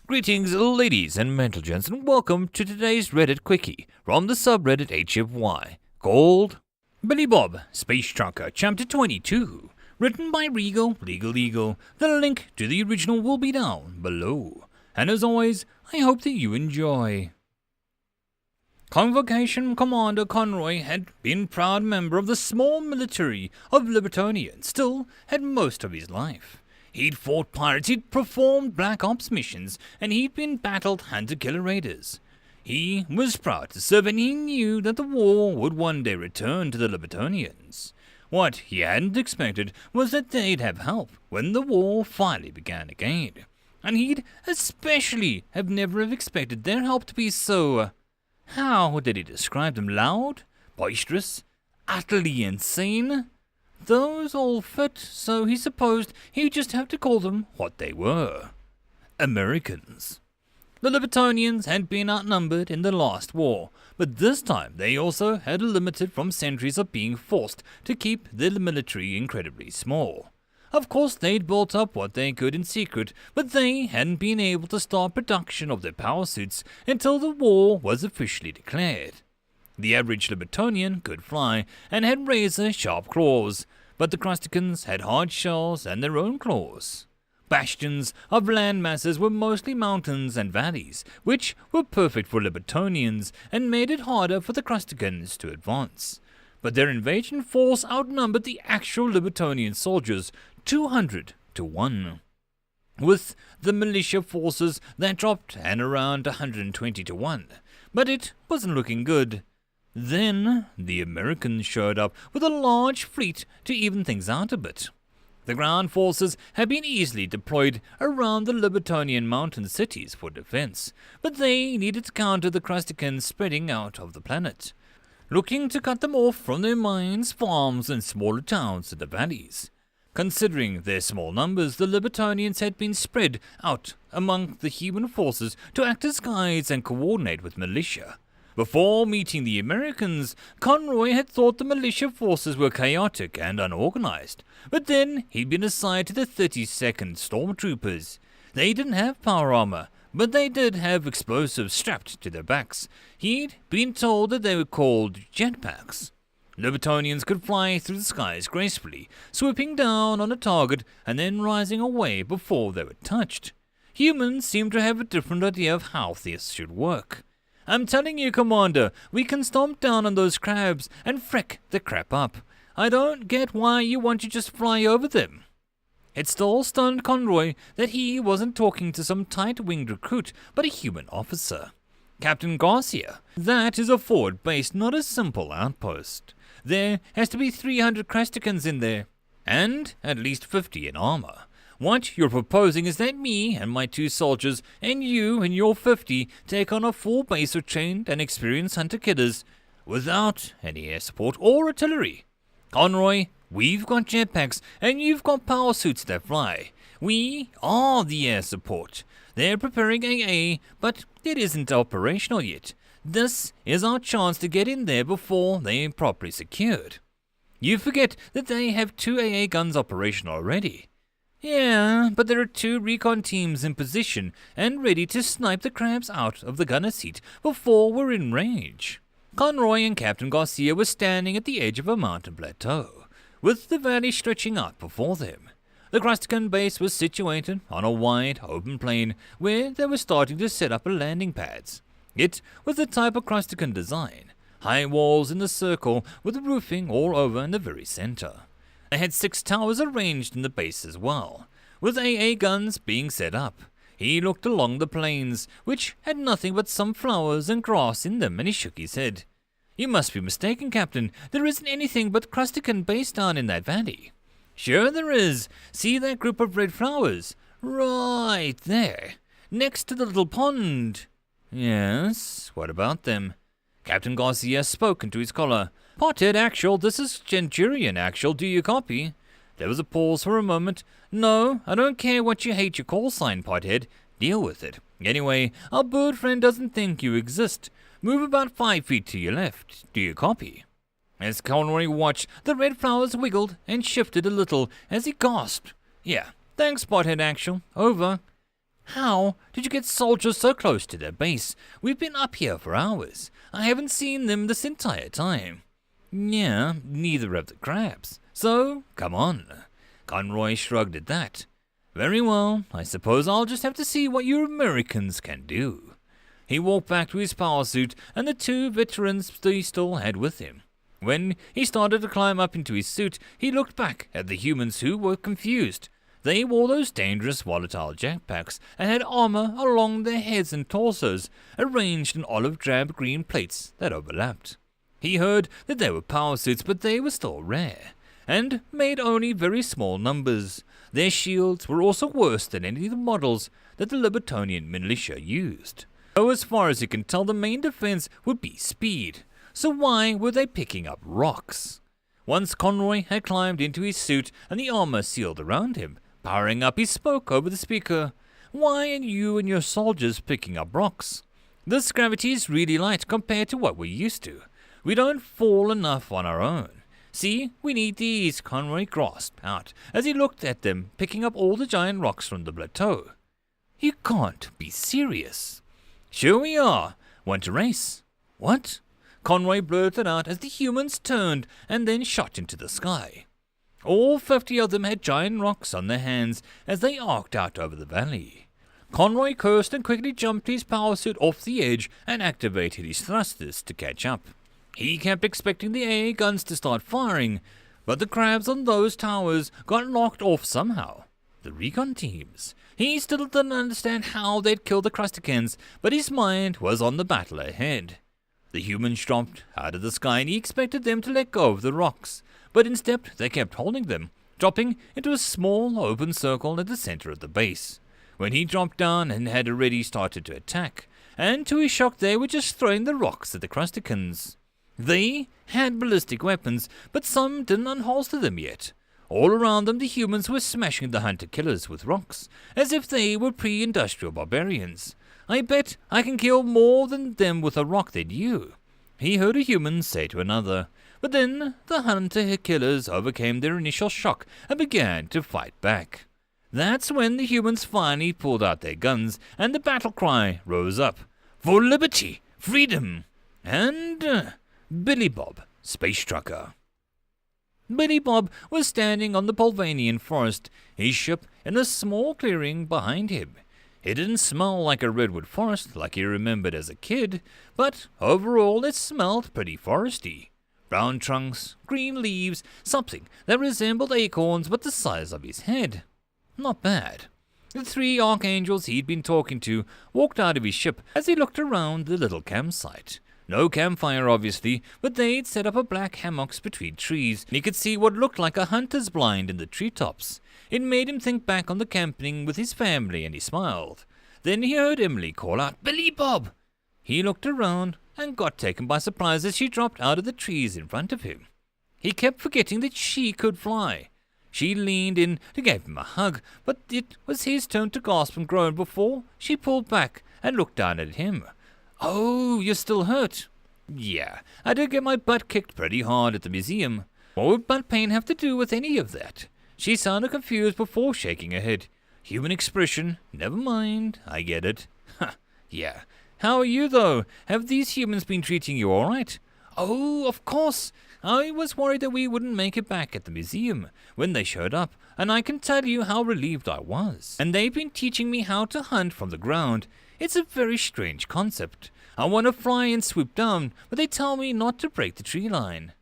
Greetings, ladies and gents, and welcome to today's Reddit Quickie from the subreddit HFY, called Billy Bob Space Trucker Ch.22, written by Legal. The link to the original will be down below. And as always, I hope that you enjoy. Convocation Commander Conroy had been proud member of the small military of Libertonians, still had most of his life. He'd fought pirates, he'd performed Black Ops missions, and he'd been battled hunter-killer raiders. He was proud to serve, and he knew that the war would one day return to the Libertonians. What he hadn't expected was that they'd have help when the war finally began again. And he'd especially never have expected their help to be so, how did he describe them? Loud? Boisterous? Utterly insane? Those all fit, so he supposed he'd just have to call them what they were. Americans. The Libertonians had been outnumbered in the last war, but this time they also had limited from centuries of being forced to keep their military incredibly small. Of course, they'd built up what they could in secret, but they hadn't been able to start production of their power suits until the war was officially declared. The average Libertonian could fly and had razor-sharp claws, but the Crusticans had hard shells and their own claws. Bastions of land masses were mostly mountains and valleys, which were perfect for Libertonians and made it harder for the Crusticans to advance. But their invasion force outnumbered the actual Libertonian soldiers 200 to 1. With the militia forces that dropped at around 120 to 1, but it wasn't looking good. Then the Americans showed up with a large fleet to even things out a bit. The ground forces had been easily deployed around the Libertonian mountain cities for defense, but they needed to counter the Crusticans spreading out of the planet, looking to cut them off from their mines, farms, and smaller towns in the valleys. Considering their small numbers, the Libertonians had been spread out among the human forces to act as guides and coordinate with militia. Before meeting the Americans, Conroy had thought the militia forces were chaotic and unorganized, but then he'd been assigned to the 32nd Stormtroopers. They didn't have power armor, but they did have explosives strapped to their backs. He'd been told that they were called jetpacks. Libertonians could fly through the skies gracefully, swooping down on a target and then rising away before they were touched. Humans seemed to have a different idea of how this should work. I'm telling you, Commander, we can stomp down on those crabs and frick the crap up. I don't get why you want to just fly over them. It still stunned Conroy that he wasn't talking to some tight-winged recruit, but a human officer. Captain Garcia. That is a forward base, not a simple outpost. There has to be 300 Crusticans in there, and at least 50 in armor. What you're proposing is that me and my 2 soldiers and you and your 50 take on a full base of trained and experienced hunter-killers without any air support or artillery. Conroy, we've got jetpacks and you've got power suits that fly. We are the air support. They're preparing AA, but it isn't operational yet. This is our chance to get in there before they're properly secured. You forget that they have 2 AA guns operational already. Yeah, but there are 2 recon teams in position and ready to snipe the crabs out of the gunner seat before we're in range. Conroy and Captain Garcia were standing at the edge of a mountain plateau, with the valley stretching out before them. The Crustican base was situated on a wide, open plain where they were starting to set up landing pads. It was the type of Crustican design, high walls in the circle with roofing all over in the very center. They had 6 towers arranged in the base as well, with AA guns being set up. He looked along the plains, which had nothing but some flowers and grass in them, and he shook his head. You must be mistaken, Captain. There isn't anything but Crustican base down in that valley. Sure there is. See that group of red flowers? Right there, next to the little pond. Yes, what about them? Captain Garcia spoke into his collar. Pothead Actual, this is Centurion Actual, do you copy? There was a pause for a moment. No, I don't care what you hate your call sign, Pothead. Deal with it. Anyway, our bird friend doesn't think you exist. Move about 5 feet to your left. Do you copy? As Conroy watched, the red flowers wiggled and shifted a little as he gasped. Yeah, thanks, Pothead Actual. Over. How did you get soldiers so close to their base? We've been up here for hours. I haven't seen them this entire time. Yeah, neither have the crabs. So, come on. Conroy shrugged at that. Very well, I suppose I'll just have to see what you Americans can do. He walked back to his power suit and the two veterans he still had with him. When he started to climb up into his suit, he looked back at the humans who were confused. They wore those dangerous volatile jetpacks and had armor along their heads and torsos, arranged in olive drab green plates that overlapped. He heard that they were power suits, but they were still rare, and made only very small numbers. Their shields were also worse than any of the models that the Libertonian militia used. So as far as you can tell, the main defense would be speed. So why were they picking up rocks? Once Conroy had climbed into his suit and the armor sealed around him, powering up, he spoke over the speaker. Why are you and your soldiers picking up rocks? This gravity is really light compared to what we're used to. We don't fall enough on our own. See, we need these, Conroy grasped out as he looked at them, picking up all the giant rocks from the plateau. You can't be serious. Sure we are. Want to race? What? Conroy blurted out as the humans turned and then shot into the sky. All 50 of them had giant rocks on their hands as they arced out over the valley. Conroy cursed and quickly jumped his power suit off the edge and activated his thrusters to catch up. He kept expecting the AA guns to start firing, but the crabs on those towers got locked off somehow. The recon teams. He still didn't understand how they'd killed the Crusticans, but his mind was on the battle ahead. The humans dropped out of the sky and he expected them to let go of the rocks, but instead they kept holding them, dropping into a small open circle at the center of the base. When he dropped down and had already started to attack, and to his shock they were just throwing the rocks at the Crusticans. They had ballistic weapons, but some didn't unholster them yet. All around them the humans were smashing the hunter-killers with rocks, as if they were pre-industrial barbarians. I bet I can kill more than them with a rock than you, he heard a human say to another. But then the hunter-killers overcame their initial shock and began to fight back. That's when the humans finally pulled out their guns and the battle cry rose up. For liberty, freedom, and Billy Bob, Space Trucker. Billy Bob was standing on the Polvanian forest, his ship in a small clearing behind him. It didn't smell like a redwood forest like he remembered as a kid, but overall it smelled pretty foresty. Brown trunks, green leaves, something that resembled acorns but the size of his head. Not bad. The 3 archangels he'd been talking to walked out of his ship as he looked around the little campsite. No campfire, obviously, but they'd set up a black hammocks between trees, and he could see what looked like a hunter's blind in the treetops. It made him think back on the camping with his family, and he smiled. Then he heard Emily call out, "Billy Bob!" He looked around and got taken by surprise as she dropped out of the trees in front of him. He kept forgetting that she could fly. She leaned in to give him a hug, but it was his turn to gasp and groan before she pulled back and looked down at him. "Oh, you're still hurt?" "Yeah, I did get my butt kicked pretty hard at the museum. What would butt pain have to do with any of that?" She sounded confused before shaking her head. "Human expression. Never mind, I get it." "Yeah. How are you, though? Have these humans been treating you all right?" "Oh, of course. I was worried that we wouldn't make it back at the museum when they showed up, and I can tell you how relieved I was. And they've been teaching me how to hunt from the ground. It's a very strange concept. I want to fly and swoop down, but they tell me not to break the tree line."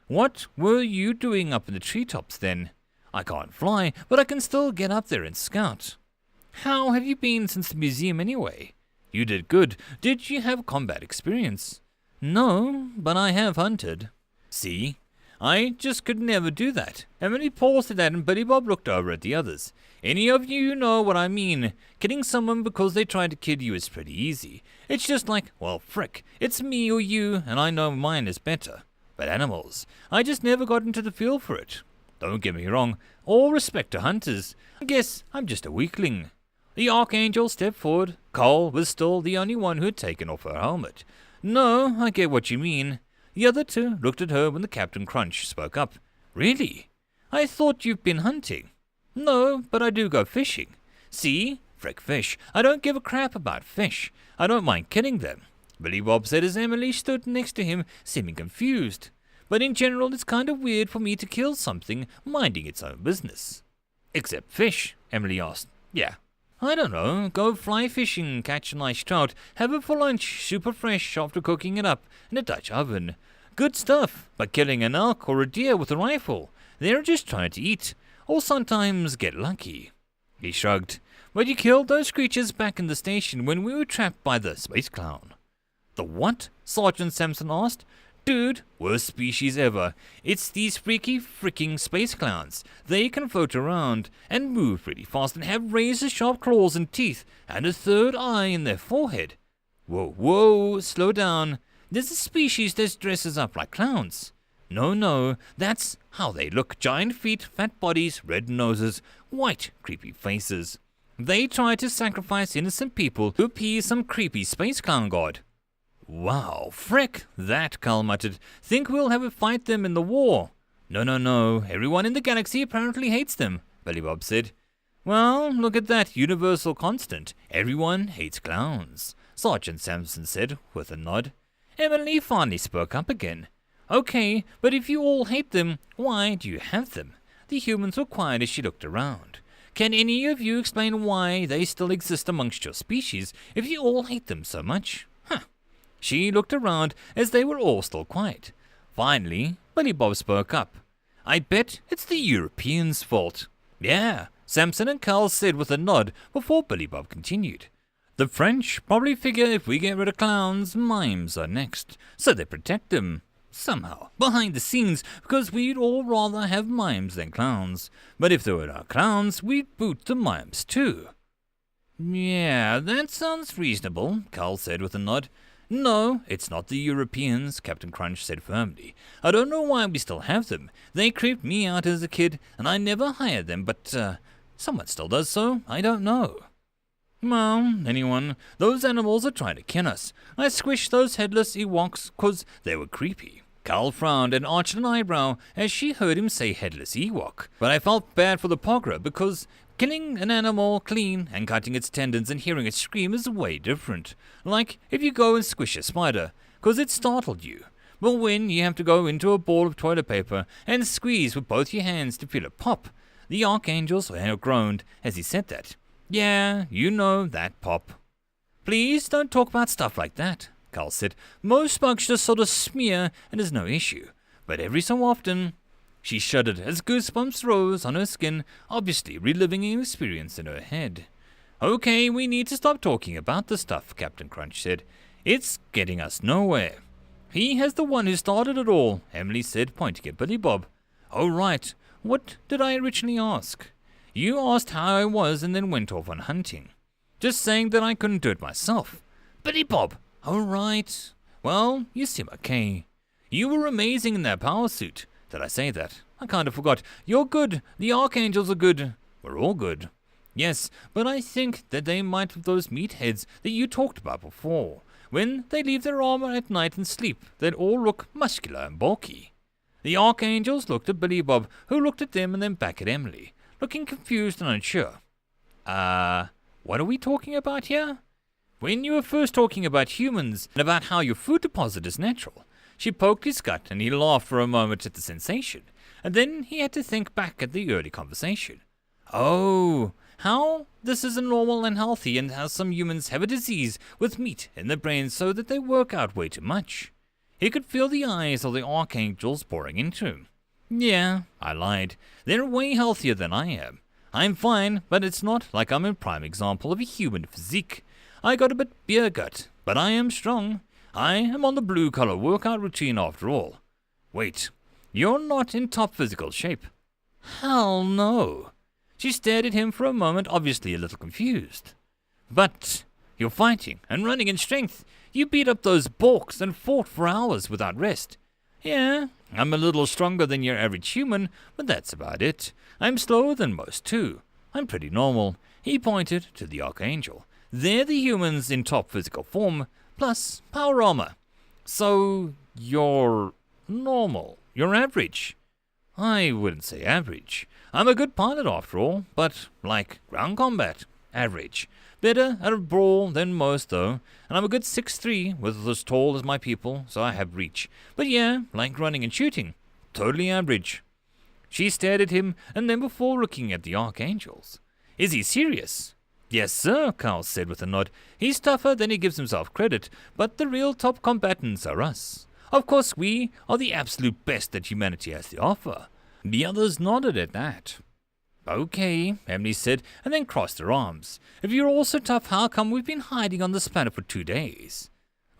"What were you doing up in the treetops then?" "I can't fly, but I can still get up there and scout." "How have you been since the museum anyway?" "You did good. Did you have combat experience?" "No, but I have hunted." "See? I just could never do that." Emily paused at that and Billy Bob looked over at the others. "Any of you know what I mean. Killing someone because they tried to kill you is pretty easy. It's just like, well, frick, it's me or you, and I know mine is better. But animals, I just never got into the feel for it. Don't get me wrong, all respect to hunters. I guess I'm just a weakling." The Archangel stepped forward. Cole was still the only one who had taken off her helmet. "No, I get what you mean." The other two looked at her when the Captain Crunch spoke up. "Really? I thought you've been hunting." "No, but I do go fishing. See? Frick fish. I don't give a crap about fish. I don't mind killing them. Billy Bob said as Emily stood next to him, seeming confused. But in general, it's kind of weird for me to kill something minding its own business. Except fish, Emily asked. Yeah. I don't know, go fly fishing, catch a nice trout, have it for lunch, super fresh after cooking it up in a Dutch oven. Good stuff, but killing an elk or a deer with a rifle, they're just trying to eat, or sometimes get lucky. He shrugged. But you killed those creatures back in the station when we were trapped by the space clown. The what? Sergeant Sampson asked. Dude, worst species ever. It's these freaky freaking space clowns. They can float around and move really fast and have razor-sharp claws and teeth and a third eye in their forehead. Whoa, slow down. There's a species that dresses up like clowns. No, that's how they look. Giant feet, fat bodies, red noses, white, creepy faces. They try to sacrifice innocent people to appease some creepy space clown god. Wow, frick, that, Carl muttered. Think we'll have to fight them in the war? No. Everyone in the galaxy apparently hates them, Billy Bob said. Well, look at that universal constant. Everyone hates clowns, Sergeant Sampson said with a nod. Emily finally spoke up again. Okay, but if you all hate them, why do you have them? The humans were quiet as she looked around. Can any of you explain why they still exist amongst your species if you all hate them so much? She looked around as they were all still quiet. Finally, Billy Bob spoke up. I bet it's the Europeans' fault. Yeah, Sampson and Carl said with a nod before Billy Bob continued. The French probably figure if we get rid of clowns, mimes are next, so they protect them. Somehow, behind the scenes, because we'd all rather have mimes than clowns. But if there were no clowns, we'd boot the mimes too. Yeah, that sounds reasonable, Carl said with a nod. No, it's not the Europeans, Captain Crunch said firmly. I don't know why we still have them. They creeped me out as a kid, and I never hired them, but someone still does so. I don't know. Well, anyone, those animals are trying to kill us. I squished those headless Ewoks 'cause they were creepy. Carl frowned and arched an eyebrow as she heard him say headless Ewok. But I felt bad for the Pogra because killing an animal clean and cutting its tendons and hearing it scream is way different. Like if you go and squish a spider, 'cause it startled you. But when you have to go into a ball of toilet paper and squeeze with both your hands to feel it pop, the Archangels groaned as he said that. Yeah, you know that pop. Please don't talk about stuff like that, Carl said. Most bugs just sort of smear and there's no issue. But every so often... She shuddered as goosebumps rose on her skin, obviously reliving an experience in her head. Okay, we need to stop talking about the stuff, Captain Crunch said. It's getting us nowhere. He has the one who started it all, Emily said, pointing at Billy Bob. Oh, right. What did I originally ask? You asked how I was and then went off on hunting. Just saying that I couldn't do it myself. Billy Bob! Oh, right. Well, you seem okay. You were amazing in that power suit. Did I say that? I kind of forgot. You're good. The Archangels are good. We're all good. Yes, but I think that they might have those meatheads that you talked about before. When they leave their armor at night and sleep, they'd all look muscular and bulky. The Archangels looked at Billy Bob, who looked at them and then back at Emily, looking confused and unsure. What are we talking about here? When you were first talking about humans and about how your food deposit is natural, she poked his gut and he laughed for a moment at the sensation, and then he had to think back at the early conversation. Oh, how this is normal and healthy and how some humans have a disease with meat in their brains so that they work out way too much. He could feel the eyes of the Archangels pouring into him. Yeah, I lied. They're way healthier than I am. I'm fine, but it's not like I'm a prime example of a human physique. I got a bit beer gut, but I am strong. I am on the blue-collar workout routine after all. Wait, you're not in top physical shape? Hell no. She stared at him for a moment, obviously a little confused. But you're fighting and running in strength. You beat up those Borks and fought for hours without rest. Yeah, I'm a little stronger than your average human, but that's about it. I'm slower than most too. I'm pretty normal. He pointed to the Archangel. They're the humans in top physical form, plus power armor. So, you're normal. You're average. I wouldn't say average. I'm a good pilot after all, but like ground combat. Average. Better at a brawl than most, though, and I'm a good 6'3", with as tall as my people, so I have reach. But yeah, like running and shooting. Totally average. She stared at him, and then before looking at the archangels. Is he serious? Yes, sir, Carl said with a nod. He's tougher than he gives himself credit, but the real top combatants are us. Of course, we are the absolute best that humanity has to offer. The others nodded at that. Okay, Emily said, and then crossed her arms. If you're all so tough, how come we've been hiding on this planet for 2 days?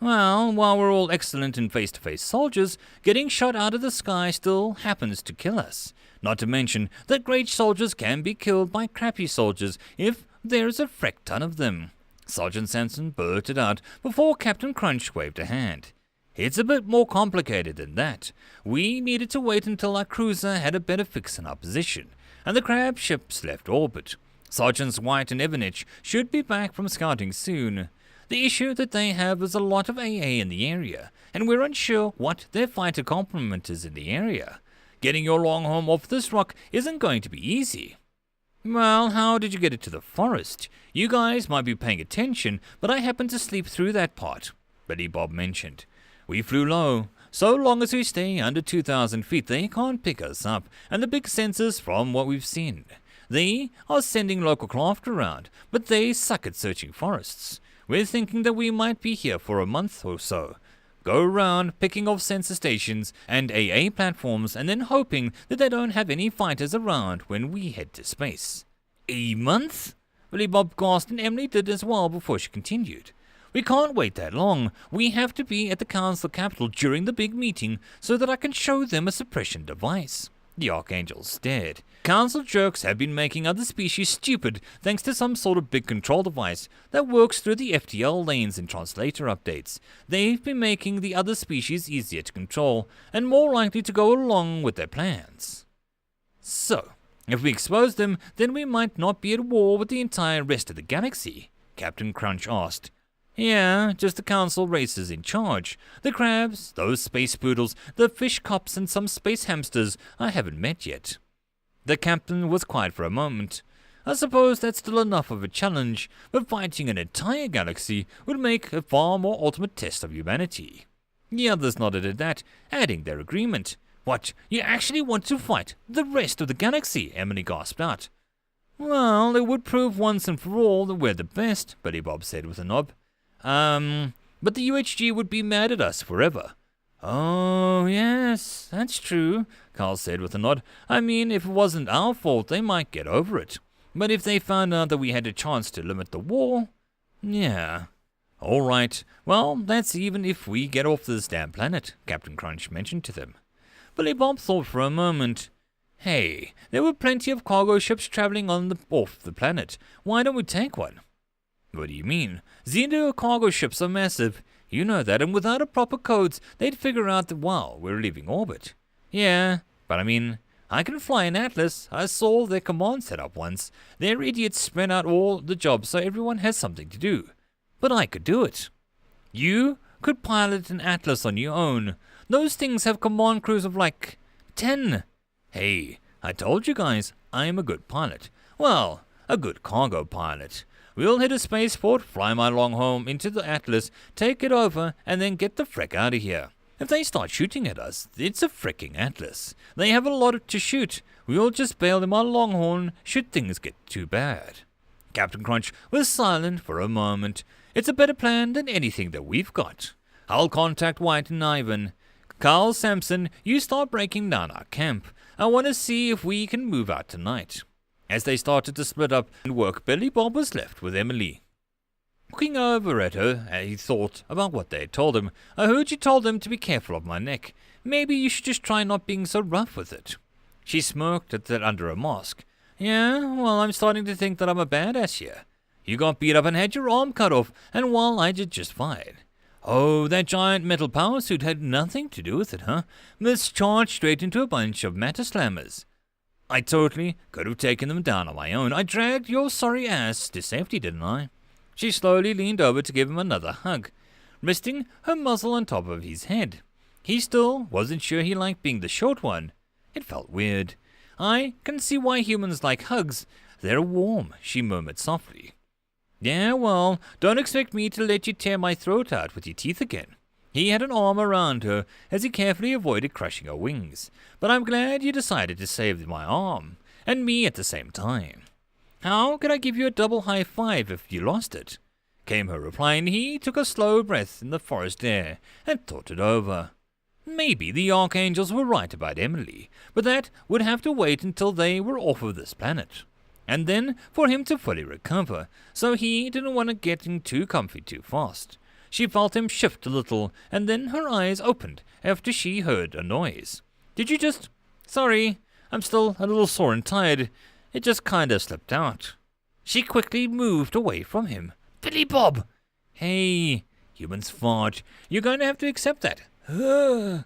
Well, while we're all excellent in face-to-face soldiers, getting shot out of the sky still happens to kill us. Not to mention that great soldiers can be killed by crappy soldiers if there's a freck ton of them. Sergeant Sampson blurted out before Captain Crunch waved a hand. It's a bit more complicated than that. We needed to wait until our cruiser had a better fix in our position, and the crab ships left orbit. Sergeants White and Evernich should be back from scouting soon. The issue that they have is a lot of AA in the area, and we're unsure what their fighter complement is in the area. Getting your longhorn off this rock isn't going to be easy. Well, how did you get it to the forest? You guys might be paying attention, but I happened to sleep through that part, Billy Bob mentioned. We flew low. So long as we stay under 2,000 feet, they can't pick us up, and the big sensors from what we've seen. They are sending local craft around, but they suck at searching forests. We're thinking that we might be here for a month or so. Go around picking off sensor stations and AA platforms and then hoping that they don't have any fighters around when we head to space. A month? Billy Bob gasped, and Emily did as well before she continued. We can't wait that long. We have to be at the council capital during the big meeting so that I can show them a suppression device. The archangel stared. Council jerks have been making other species stupid thanks to some sort of big control device that works through the FTL lanes and translator updates. They've been making the other species easier to control and more likely to go along with their plans. So, if we expose them, then we might not be at war with the entire rest of the galaxy, Captain Crunch asked. Yeah, just the council races in charge. The crabs, those space poodles, the fish cops and some space hamsters I haven't met yet. The captain was quiet for a moment. I suppose that's still enough of a challenge, but fighting an entire galaxy would make a far more ultimate test of humanity. The others nodded at that, adding their agreement. What, you actually want to fight the rest of the galaxy? Emily gasped out. Well, it would prove once and for all that we're the best, Billy Bob said with a nod. But the UHG would be mad at us forever. Oh, yes, that's true, Carl said with a nod. I mean, if it wasn't our fault, they might get over it. But if they found out that we had a chance to limit the war, yeah. All right, well, that's even if we get off this damn planet, Captain Crunch mentioned to them. Billy Bob thought for a moment. Hey, there were plenty of cargo ships traveling off the planet. Why don't we take one? What do you mean? Xeno cargo ships are massive. You know that, and without a proper codes, they'd figure out that while we're leaving orbit. Yeah, but I mean, I can fly an Atlas. I saw their command setup once. Their idiots spread out all the jobs so everyone has something to do. But I could do it. You could pilot an Atlas on your own. Those things have command crews of like 10. Hey, I told you guys, I'm a good pilot. Well, a good cargo pilot. We'll hit a spaceport, fly my longhorn into the Atlas, take it over, and then get the frick out of here. If they start shooting at us, it's a fricking Atlas. They have a lot to shoot. We'll just bail them on longhorn should things get too bad. Captain Crunch was silent for a moment. It's a better plan than anything that we've got. I'll contact White and Ivan. Carl Sampson, you start breaking down our camp. I want to see if we can move out tonight. As they started to split up and work, Billy Bob was left with Emily. Looking over at her, he thought about what they had told him. I heard you told them to be careful of my neck. Maybe you should just try not being so rough with it. She smirked at that under a mask. Yeah, well, I'm starting to think that I'm a badass here. You got beat up and had your arm cut off, and well, I did just fine. Oh, that giant metal power suit had nothing to do with it, huh? Mischarged straight into a bunch of matter slammers. I totally could have taken them down on my own. I dragged your sorry ass to safety, didn't I? She slowly leaned over to give him another hug, resting her muzzle on top of his head. He still wasn't sure he liked being the short one. It felt weird. I can see why humans like hugs. They're warm, she murmured softly. Yeah, well, don't expect me to let you tear my throat out with your teeth again. He had an arm around her as he carefully avoided crushing her wings, but I'm glad you decided to save my arm, and me at the same time. How could I give you a double high five if you lost it? Came her reply, and he took a slow breath in the forest air and thought it over. Maybe the archangels were right about Emily, but that would have to wait until they were off of this planet, and then for him to fully recover, so he didn't want to get in too comfy too fast. She felt him shift a little, and then her eyes opened after she heard a noise. Did you just... Sorry, I'm still a little sore and tired. It just kinda slipped out. She quickly moved away from him. Billy Bob! Hey, humans fart. You're going to have to accept that. And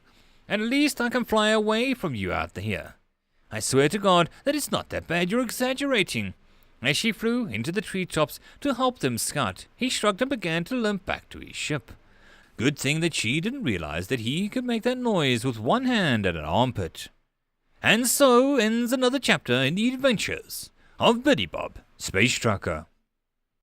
at least I can fly away from you out here. I swear to God that it's not that bad. You're exaggerating. As she flew into the treetops to help them scout, he shrugged and began to limp back to his ship. Good thing that she didn't realize that he could make that noise with one hand and an armpit. And so ends another chapter in the adventures of Billy Bob, Space Trucker.